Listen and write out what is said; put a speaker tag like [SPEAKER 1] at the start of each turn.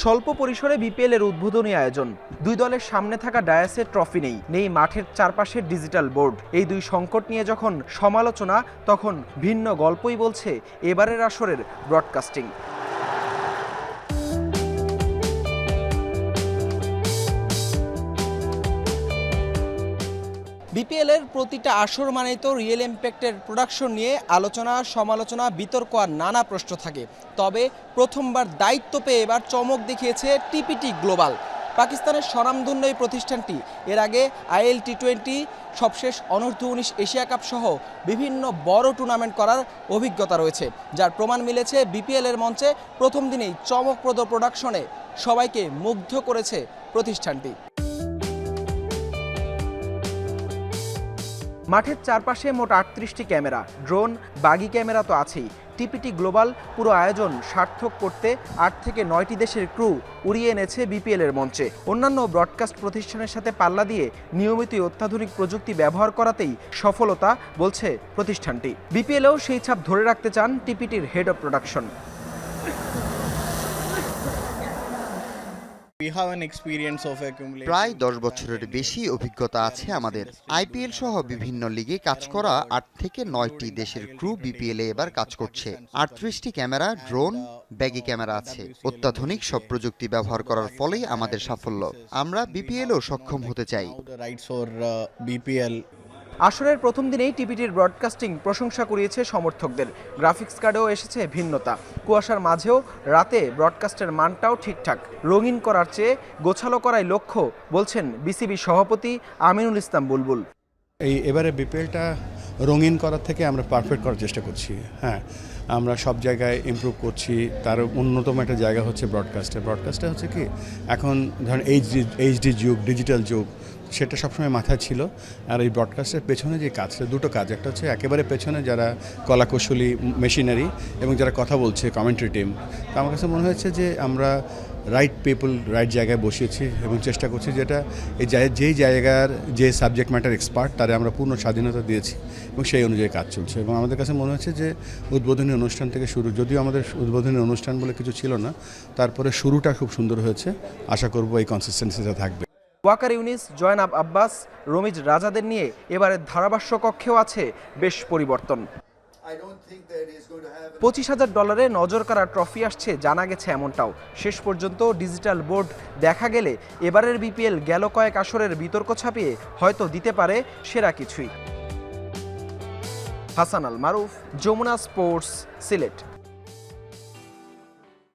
[SPEAKER 1] স্বল্প পরিসরে বিপিএল এর উদ্বোধনী আয়োজন। দুই দলের সামনে থাকা ডায়াসে ট্রফি নেই মাঠের চারপাশে ডিজিটাল বোর্ড। এই দুই সংকট নিয়ে যখন সমালোচনা, তখন ভিন্ন গল্পই বলছে এবারের আসরের ব্রডকাস্টিং। বিপিএল এর প্রতিটা আসর মানেই তো রিয়েল ইম্প্যাক্টের প্রোডাকশন নিয়ে আলোচনা, সমালোচনা, বিতর্ক আর নানা প্রশ্ন থাকে। তবে প্রথমবার দায়িত্ব পেয়ে এবার চমক দেখিয়েছে টিপিটি গ্লোবাল। পাকিস্তানের স্বনামধন্য এই প্রতিষ্ঠানটি এর আগে আইএল টি20, সবশেষ অনূর্ধ্ব-19 এশিয়া কাপ সহ বিভিন্ন বড় টুর্নামেন্ট করার অভিজ্ঞতা রয়েছে, যার প্রমাণ মিলেছে বিপিএল এর মঞ্চে প্রথম দিনেই চমকপ্রদ প্রোডাকশনে সবাইকে মুগ্ধ করেছে প্রতিষ্ঠানটি। মাঠের চারপাশে মোট 38টি ক্যামেরা, ড্রোন, বাগি ক্যামেরা তো আছেই। টিপিটি গ্লোবাল পুরো আয়োজন সার্থক করতে 8 থেকে 9টি দেশের ক্রু উড়িয়ে এনেছে বিপিএল এর মঞ্চে। অন্যান্য ব্রডকাস্ট প্রতিষ্ঠানের সাথে পাল্লা দিয়ে নিয়মিত অত্যাধুনিক প্রযুক্তি ব্যবহার করাতেই সফলতা বলছে প্রতিষ্ঠানটি। বিপিএলেও সেই ছাপ ধরে রাখতে চান টিপিটির হেড অব প্রোডাকশন।
[SPEAKER 2] প্রায় 10 বছরের বেশি অভিজ্ঞতা আছে আমাদের। আইপিএল সহ বিভিন্ন লিগে কাজ করা 8 থেকে 9টি দেশের ক্রু বিপিএলে এবার কাজ করছে। 38টি ক্যামেরা, ড্রোন, ব্যাগি ক্যামেরা আছে। অত্যাধুনিক সব প্রযুক্তি ব্যবহার করার ফলেই আমাদের সাফল্য। আমরা বিপিএলও সক্ষম হতে চাই।
[SPEAKER 1] আসরের প্রথম দিনেই টিপিটির ব্রডকাস্টিং প্রশংসা কুড়িয়েছে সমর্থকদের। গ্রাফিক্স কার্ডেও এসেছে ভিন্নতা। কুয়াশার মাঝেও রাতে ব্রডকাস্টের মানটাও ঠিকঠাক। রঙিন করার চেয়ে গোছালো করাই লক্ষ্য বলছেন বিসিবি সভাপতি আমিনুল ইসলাম বুলবুল।
[SPEAKER 3] এবারে বিপিএলটা রঙিন করার থেকে আমরা পারফেক্ট করার চেষ্টা করছি। হ্যাঁ, আমরা সব জায়গায় ইমপ্রুভ করছি। তার অন্যতম একটা জায়গা হচ্ছে ব্রডকাস্টে হচ্ছে কি, এখন ধরেন এইচডি যুগ, ডিজিটাল যুগ, সেটা সবসময় মাথায় ছিল। আর এই ব্রডকাস্টের পেছনে যে কাজটা, দুটো কাজ, একটা হচ্ছে একেবারে পেছনে যারা কলাকৌশলী, মেশিনারি, এবং যারা কথা বলছে, কমেন্ট্রি টিম। তো আমার কাছে মনে হয়েছে যে আমরা রাইট পিপল রাইট জায়গায় বসিয়েছি এবং চেষ্টা করছি যেটা যেই জায়গার যে সাবজেক্ট ম্যাটার এক্সপার্ট তারা আমরা পূর্ণ স্বাধীনতা দিয়েছি এবং সেই অনুযায়ী কাজ চলছে। এবং আমাদের কাছে মনে হচ্ছে যে উদ্বোধনী অনুষ্ঠান থেকে শুরু, যদিও আমাদের উদ্বোধনী অনুষ্ঠান বলে কিছু ছিল না, তারপরে শুরুটা খুব সুন্দর হয়েছে। আশা করব এই কনসিস্টেন্সিটা থাকবে।
[SPEAKER 1] ওয়াকার ইউনিস, জয়নাব আব্বাস, রমিজ রাজাদের নিয়ে এবারের ধারাভাষ্য কক্ষেও আছে বেশ পরিবর্তন। $25,000 নজর কাড়া ট্রফি আসছে জানা গেছে এমনটাও। শেষ পর্যন্ত ডিজিটাল বোর্ড দেখা গেলে এবারের বিপিএল গেল কয়েক আসরের বিতর্ক ছাপিয়ে হয়তো দিতে পারে সেরা কিছুই। হাসান আল মারুফ, যমুনা স্পোর্টস, সিলেট।